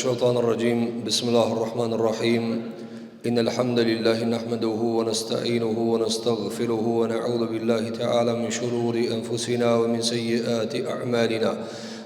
الشيطان الرجيم بسم الله الرحمن الرحيم إن الحمد لله نحمده ونستعينه ونستغفره ونعوذ بالله تعالى من شرور أنفسنا ومن سيئات أعمالنا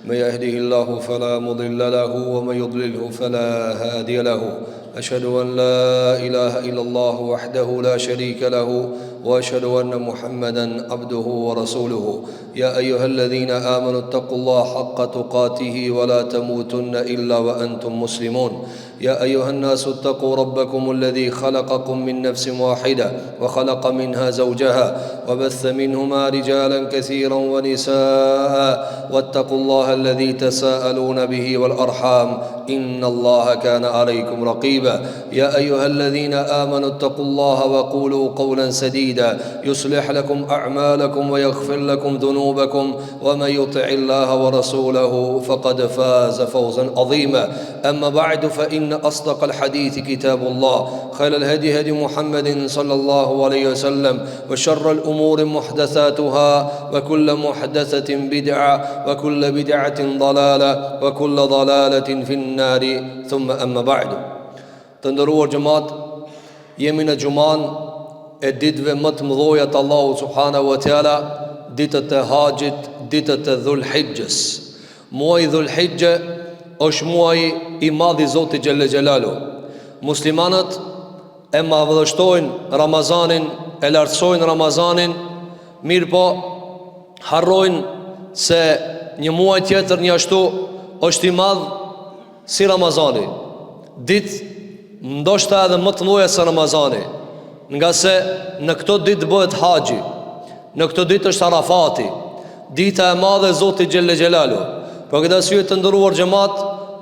من يهده الله فلا مضل له ومن يضلله فلا هادي له أشهد أن لا إله إلا الله وحده لا شريك له وأشهد أن محمدا عبده ورسوله يا أيها الذين آمنوا اتقوا الله حق تقاته ولا تموتن إلا وأنتم مسلمون يا أيها الناس اتقوا ربكم الذي خلقكم من نفس واحدة وخلق منها زوجها وبث منهما رجالا كثيرا ونساء واتقوا الله الذي تساءلون به والأرحام إن الله كان عليكم رقيبا يا أيها الذين آمنوا اتقوا الله وقولوا قولا سديدا يصلح لكم أعمالكم ويغفر لكم ذنوبكم ومن يطع الله ورسوله فقد فاز فوزا عظيما أما بعد فإن أصدق الحديث كتاب الله خير الهدي هدي محمد صلى الله عليه وسلم وشر الأمور محدثاتها وكل محدثة بدعة وكل بدعة ضلالة وكل ضلالة في النار ثم أما بعد تندروا جماعت يمين جمان ditëve më të mëdhoja të Allahut subhanahu wa taala, ditët e Haxhit, ditët e Dhulhijhes. Muaji Dhulhijhe është muaji i madh i Zotit xhelle xhelalu. Muslimanët e madhështojnë Ramazanin, e lartësojnë Ramazanin, mirë po harrojnë se një muaj tjetër një ashtu është i madh si Ramazani. Ditë ndoshta edhe më të mëdha se Ramazani. Nga se në këto ditë bëhet haxhi, në këto ditë është Arafati, dita e madhe e Zotit xhelle xhelalu. Për këtë arsye të nderuar xhamat,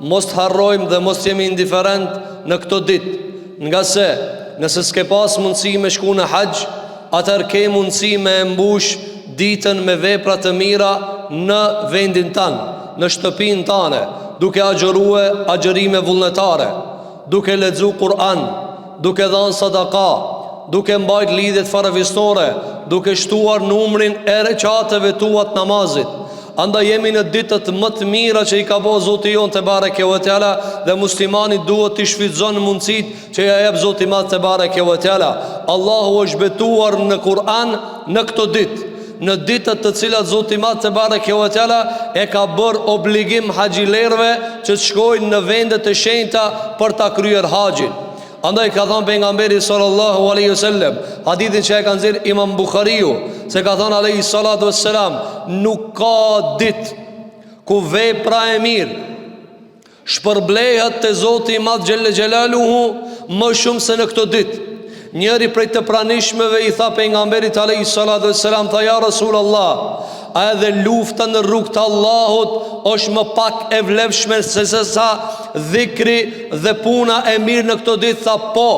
mos të harrojmë dhe mos jemi indiferent në këto ditë. Nga se nëse s'ke pas mundësi me shku në haxh, atëherë ke mundësi me mbush ditën me vepra të mira në vendin tanë, në shtëpinë tane, duke agjëruar agjërime vullnetare, duke lexuar Kur'an, duke dhënë sadaka, duke mbajt lidhjet farefistore, duke shtuar numrin e recateve tua të namazit. Andaj jemi në ditët më të mira që i ka bërë Zoti jon te bareke ve teala, dhe muslimani duhet të shfrytëzon mundësitë që ja jep Zoti madh te bareke ve teala. Allahu është betuar në Kur'an në këto ditë, në ditët të cilat Zoti madh te bareke ve teala e ka bërë obligim haxhilerëve që të shkojnë në vendet e shenjta për ta kryer haxhin. Andaj ka thënë pejgamberi sallallahu alaihi wasallam, hadithin që e ka nxjerrë Imam Buhariu, se ka thënë alaihi salatu wassalam, nuk ka ditë ku vepra e mirë shpërblehet te Zoti i Madh xhelle xhelaluhu më shumë se në këtë ditë. Njëri prej të pranishmeve i tha pejgamberit alaihi salatu wassalam, tha ja Rasulullah, a edhe lufta në rrugt të Allahut është më pak e vlefshme se sa dhikri dhe puna e mirë në këto ditë? Tha po,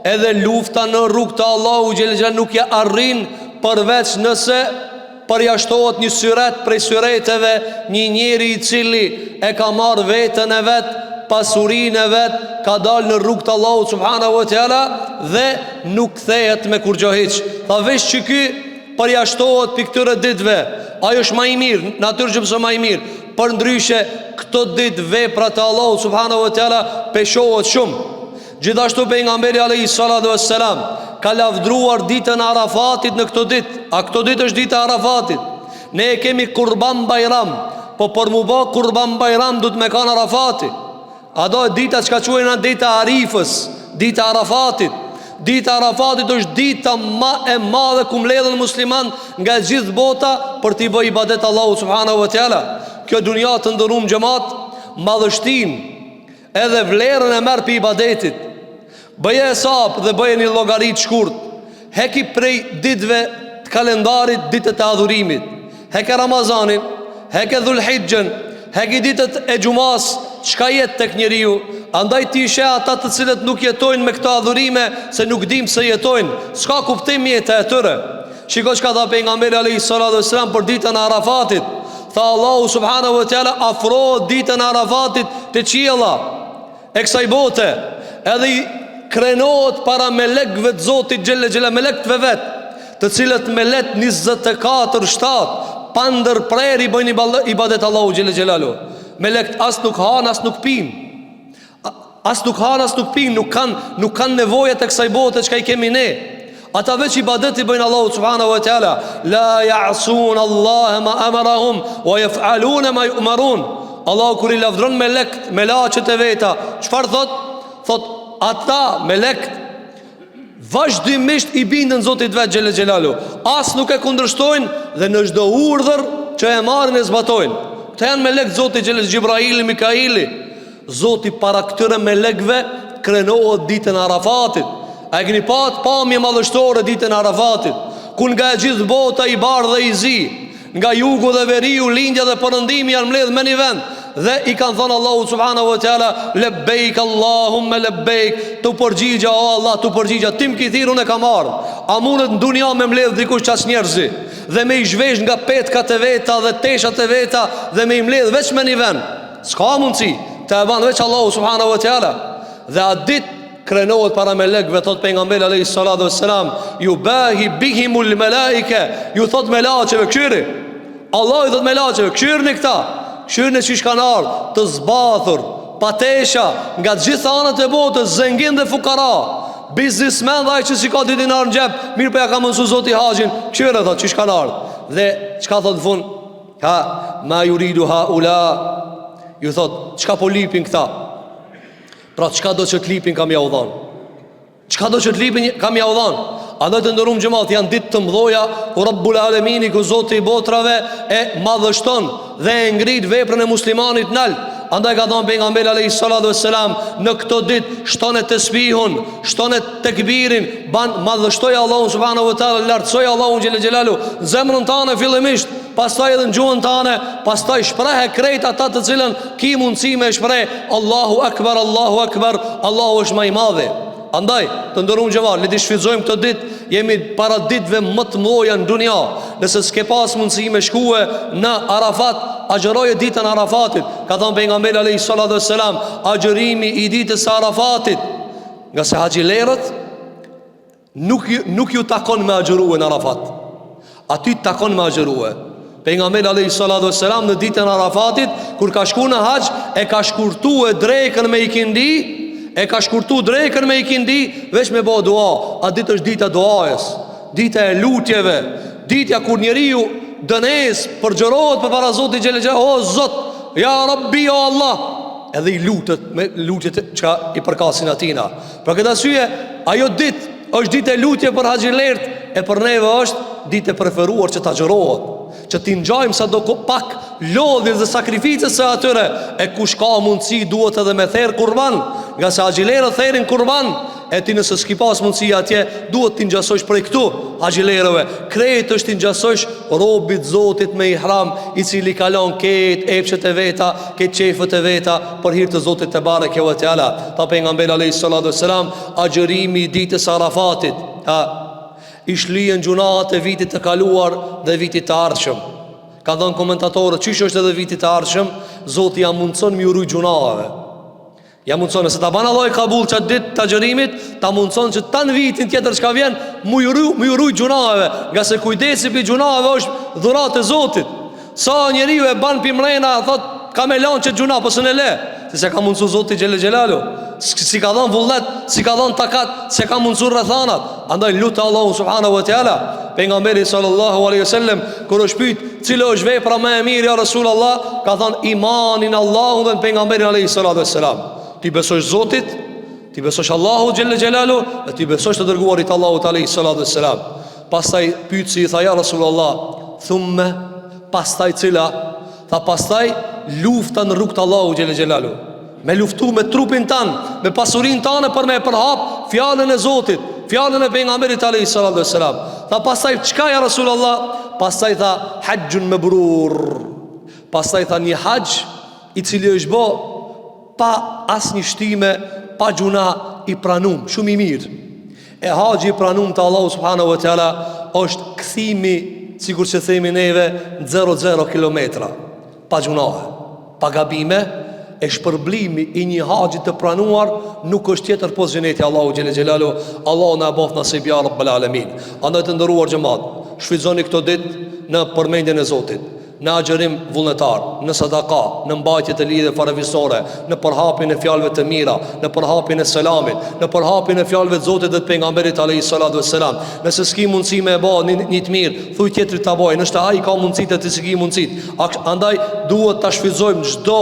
edhe lufta në rrugt të Allahut xhel nuk ja arrin përveç nëse përjashtohet një syret prej syreteve, një njeri i cili e ka marrë veten e vet, pasurinë e vet, ka dalë në rrugt të Allahut subhanahu wa taala dhe nuk kthehet me kurrë hiç. Tha veç që ky përjashtohet për këtyre ditëve, ajo është më i mirë, natyrë që pëse më i mirë. Për ndryshe, këto ditë vepra të Allahu subhanahu wa taala peshohet shumë. Gjithashtu pejgamberi alayhi salatu wassalam ka lavdruar ditën e Arafatit në këto ditë. A këto ditë është dita e Arafatit? Ne e kemi Kurban Bayram, po për mu bë Kurban Bayram duhet me kanë Arafati. A do e dita që ka quajnë dita e Arifës, dita e Arafatit. Dita e Arafatit është dita më e madhe ku mbledhen musliman nga gjithë bota për t'i bërë ibadet Allahu subhanahu wa taala. Kjo dunja të ndërum xhamat, madhështinë edhe vlerën e merr për ibadetit. Bëje hesab dhe bëje një llogari të shkurt. Heki prej ditëve të kalendarit ditët e adhurimit. Heke Ramazanin, heke Dhulhijhen, heki ditët e xumas, çka jet tek njeriu. Andaj ti sheh ata të cilët nuk jetojnë me këto adhurime se nuk dim se jetojnë, s'ka kuptim jeta e tyre. Shiko çka tha pejgamberi alayhi salatu wasalam për ditën e Arafatit. Tha Allahu subhanahu wa taala afrohet ditën e Arafatit te qiella e kësaj bote, edhe i krenohet para melekëve të Zotit xhelle xhela, melekëve vet, të cilët melek 24/7 pa ndërprerje bëjnë ibadet Allahu xhelle xhelalu. Melekët as nuk han as nuk pin. as nuk han, as nuk pin, nuk kanë nevojë të kësaj bote çka i kemi ne. Ata veç ibadet i bëjnë Allahu subhanahu wa taala. La ya'sun Allah ma amarahum wa yaf'alun ma yu'marun. Allahu kur i lavdron melaqet e veta, çfarë thot? Thot ata melek vazhdimisht i bindën Zotit vet xhel xhelalu. As nuk e kundërshtojnë dhe në çdo urdhër që e marrin e zbatojnë. Këta janë melek Zotit xhel Jibraili, Mikaili. Zoti para këtyre melekve krenohet ditën e Arafatit. A e keni pamje madhështore ditën e Arafatit, ku nga e gjithë bota i bardhë dhe i zi, nga jugu dhe veriu, lindja dhe përëndimi janë mbledh me një vend, dhe i kanë thënë Allahu subhanahu wa taala lebejk Allahumme lebejk, tu përgjigja o Allah, tu përgjigja, tim kithirun e ka marrë. A mundet në dunja me mbledh dikush qas njerëzi dhe me i zhvesh nga petkat e veta dhe teshat e veta dhe me i mbledh veç me një vend? S'ka mundësi, të e banë veç Allahu subhanahu wa taala. Dhe a dit krenohet para melekve, thot pejgamberi alayhi salatu wassalam, yubahi bihimul malaika, ju thot melaqeve këshyri. Allah i thot melaqeve këshyrni këta, këshyrni që kanë ardhur të zbathur, patesha nga të gjitha anët e botës, zengin dhe fukara, biznismen dhe ai që si ka 2 dinar në xhep, mirë po ja ka mësuar Zoti haxhin, këshyre thot që kanë ardhur. Dhe çka thot në fund? Ha ma yuridu haula, ju thot çka po lipin këta. Pra çka do që t'lipin kam ja u dhanë, çka do që t'lipin kam ja u dhanë. Andaj të ndërum xhamat, janë ditë të mëdhoja ku Rabbul Alemini, ku Zoti i botrave e madhështon dhe e ngrit veprën e muslimanit nal. Andaj ka thënë pejgamberi alayhi salatu wassalam, në këto ditë shtone tasbihun, shtone tekbirin, ban madhështoj Allahun subhanahu wa taala, lartësoj Allahun xhel xhelalu zemrën tënde fillimisht, pastaj edhe në gjuhën tënde, pastaj shpreh krejt ata të cilën ki mundësi me shpreh Allahu akbar, Allahu akbar, Allahu është më i madh. Andaj të ndërum xhamat, le të shfrytëzojmë këtë ditë, jemi para ditëve më të mëdha në dunja. Nëse s'ke pas mundësi me shkue në Arafat, agjëroje ditën Arafatit. Ka thënë pejgamberi alayhi salatu wassalam, agjërimi i ditës së Arafatit, nga se haxhilerët nuk ju takon me agjërue në Arafat, aty takon me agjërue. Pejgamberi alayhi salatu wassalam në ditën Arafatit, kur ka shku në haxh, e ka shkurtuar drekën me ikindi, e ka shkurtu drekën me ikindi, veç me bëu dua. A ditë është dita duajës, dita e lutjeve, ditja kur njeriu dënes përgjërohet për para Zotit xhel xhelalu, o Zot, ja Rabbi, o Allah, edhe i lutet me lutjet që i përkasin atina. Pra këtë arsye, ajo ditë është ditë e lutje për haxhilert, e për neve është ditë e preferuar që ta xhërohet, që t'i ngjajmë sa do pak lodhjes dhe sakrificës së atyre. E kush ka mundësi duhet edhe me therr kurban, nga se haxhilerët therin kurban. E ti nëse s'ki pas mundësi atje, duhet t'i ngjasosh prej këtu haxhilerëve. Krejt është t'i ngjasosh robit Zotit me ihram, i cili kalon ketë epshet e veta, ketë qefët e veta për hir të Zotit te bareke ve teala. Ta pejgamberi alayhi salatu wassalam, agjërimi i ditës Arafatit, i shlyen gjunaat e vitit të kaluar dhe vitit të ardhshëm. Ka dhënë komentatorët, çish është edhe vitit të ardhshëm, Zoti ja mundson mi uruj gjunaave. Ja mundson, nëse ta ban Allah i kabull çat ditë të agjërimit, ta mundson që tan vitin tjetër çka vjen, mu uruj gjunaave, nga se kujdesi për gjunaave është dhuratë e Zotit. Sa njeriu e ban pimrena, thot ka me lanë që gjuna, po s'e le, se ka mundsu Zoti xhel xhelalu. Si ka dhënë vullnet, si ka dhënë takat, se ka mundsuar rrethanat. Andaj lutë Allahu subhanahu wa taala. Pejgamberi sallallahu alaihi wasallam kur u shpyet cila është vepra më e mirë ja Rasulullah, ka thënë imanin Allahun dhe pejgamberin alaihi salatu wassalam. Ti besosh Zotit, ti besosh Allahu xhel xhelalu, dhe ti besosh të dërguarit Allahut alaihi salatu wassalam. Pastaj pyet si i tha ja Rasulullah, thumme, pastaj cila? Tha pastaj lufta në rrugt të Allahut xhel xhelalu. Me luftu me trupin tanë, me pasurin tanë për me përhap fjallën e Zotit, fjallën e pejgamberit alayhi salatu wassalam. Tha pastaj çka ja Rasulullah? Pastaj tha hajjun mabrur. Pastaj tha një haxh i cili është bë pa asnjë shtime, pa gjuna, i pranum, shumë i mirë. E haxhi i pranum të Allahu subhanahu wa taala është kthimi, sikur që themi neve, 0 kilometra, pa gjuna, pa gabime. E shpërblimi i një haxhi të pranuar nuk është tjetër pos xheneti Allahu xhel xhelalu. Allahu na bof nasib ya rabbul alamin. Andaj të nderuar xhamat, shfrytëzoni këtë ditë në përmendjen e Zotit. në agjerim vullnetar, në sadaka, në mbajtje të lidhjeve farefisnore, në përhapjen e fjalëve të mira, në përhapjen e selamit, në përhapjen e fjalëve të Zotit dhe të pejgamberit alayhis salatu wassalam. Nëse s'ki mundësi me e bë një të mirë, thuj tjetrit ta bëj, nëse ai ka mundësitë të s'ki mundësitë. Andaj duhet ta shfrytëzojmë çdo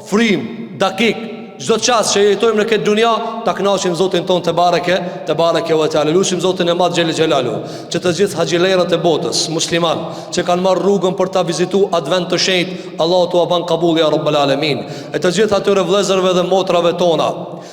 frymë, dakik, çdo çast që jetojmë në këtë dunja, ta kënaqim Zotin ton te bareke ve teala. Lutim Zotin e Madh xhel xhelalu, që të gjithë haxhilerët e botës, musliman, që kanë marrë rrugën për ta vizituar advent të shenjtë, Allahu t'u ban qabul ya rabbal alamin. E të gjithë atyre vëllezërve dhe motrave tona,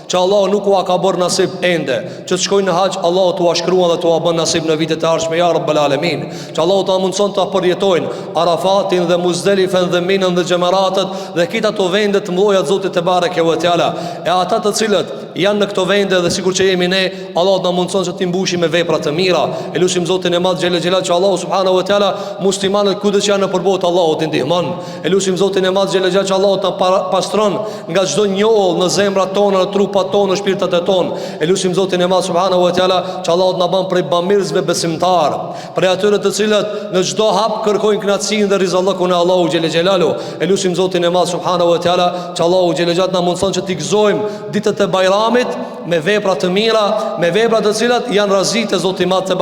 që Allahu nuk u ka bërë nasib ende, që të shkojnë në haxh, Allahu t'u shkruan dhe t'u bën nasib në vitet e ardhshme ya rabbal alamin. Që Allahu ta mundson ta përjetojnë Arafatin dhe Muzdelifen dhe Minën dhe Xhamaratët dhe këto ato vende të mëdha të Zotit te bareke ve teala. E ata të cilët janë në këto vende dhe sikur që jemi ne, Allah na mundson që të mbushim me vepra të mira. E lutim Zotin e Madh xhel xhelal që Allahu subhanahu wa taala muslimanët kudo që janë nëpër botë Allahu t'i ndihmon. E lutim Zotin e Madh xhel xhelal që Allahu ta pastron nga çdo njoll në zemrat tona, në trupat tona, në shpirtat e tona. E lutim Zotin e Madh subhanahu wa taala që Allahu na bën prej bamirësve besimtar, prej atyre të cilët në çdo hap kërkojnë kënaqësinë dhe rizallakun e Allahu xhel xhelalu. E lutim Zotin e Madh subhanahu wa taala që Allahu xhel xhelal na mundson që t'i gëzojmë ditët e Bajramit me vepra të mira, me vepra të cilat janë razitë e Zotit Madh te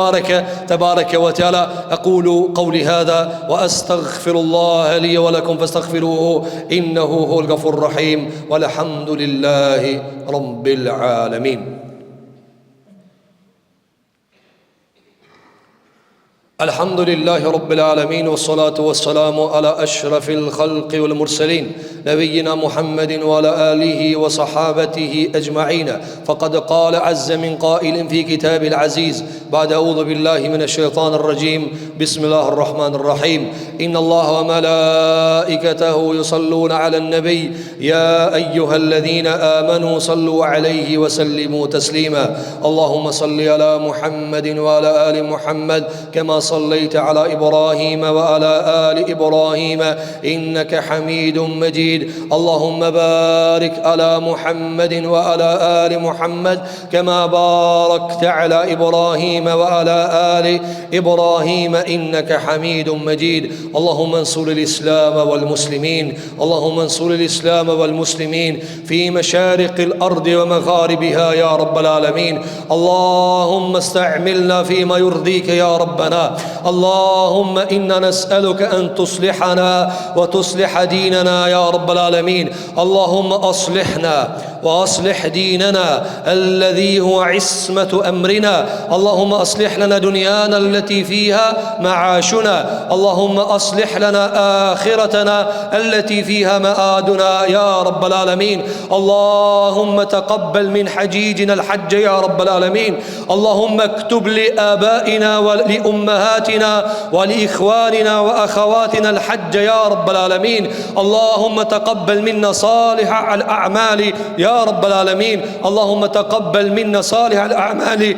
bareke ve teala. Aqulu qawli hadha wa astaghfirullaha li wa lakum fastaghfiruhu innahu huwal ghafurur rahim walhamdulillahi rabbil alamin. الحمد لله رب العالمين والصلاة والسلام على أشرف الخلق والمرسلين نبينا محمد وعلى آله وصحابته أجمعين. فقد قال عز من قائل في كتاب العزيز بعد أعوذ بالله من الشيطان الرجيم بسم الله الرحمن الرحيم إن الله وملائكته يصلون على النبي يا أيها الذين آمنوا صلوا عليه وسلموا تسليما اللهم صل على محمد وعلى آل محمد كما صليت على إبراهيم وعلى آل إبراهيم إنك حميد مجيد اللهم بارك على محمد وعلى آل محمد كما باركت على إبراهيم وعلى آل إبراهيم إنك حميد مجيد اللهم انصر الإسلام والمسلمين اللهم انصر الإسلام والمسلمين في مشارق الأرض ومغاربها يا رب العالمين اللهم استعملنا فيما يرضيك يا ربنا اللهم إنا نسألك أن تصلحنا وتصلح ديننا يا رب العالمين اللهم أصلحنا وأصلح ديننا الذي هو عصمة أمرنا اللهم أصلح لنا دنيانا التي فيها معاشنا اللهم أصلح لنا آخرتنا التي فيها مآدنا يا رب العالمين اللهم تقبل من حجيجنا الحج يا رب العالمين اللهم اكتب لآبائنا ولأمهاتنا ولإخواننا وأخواتنا الحج يا رب العالمين اللهم تقبل منا صالح الأعمال يا رب العالمين اللهم تقبل منا صالح الأعمال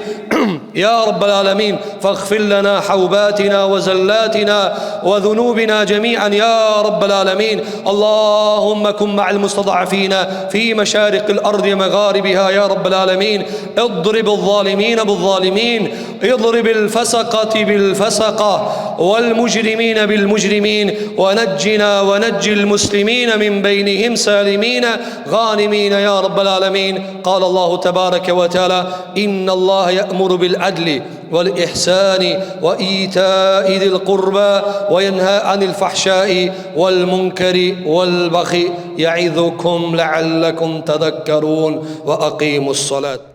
يا رب العالمين فاغفر لنا حوباتنا وزلاتنا وذنوبنا جميعا يا رب العالمين اللهم كن مع المستضعفين في مشارق الأرض ومغاربها يا رب العالمين اضرب الظالمين بالظالمين اضرب الفسقة بالفسقة والمجرمين بالمجرمين ونجنا ونجي المسلمين من بينهم سالمين غانمين يا رب العالمين قال الله تبارك وتعالى إن الله يأمر بالعدل والإحسان وإيتاء ذي القربى وينهى عن الفحشاء والمنكر والبغي يعظكم لعلكم تذكرون وأقيموا الصلاة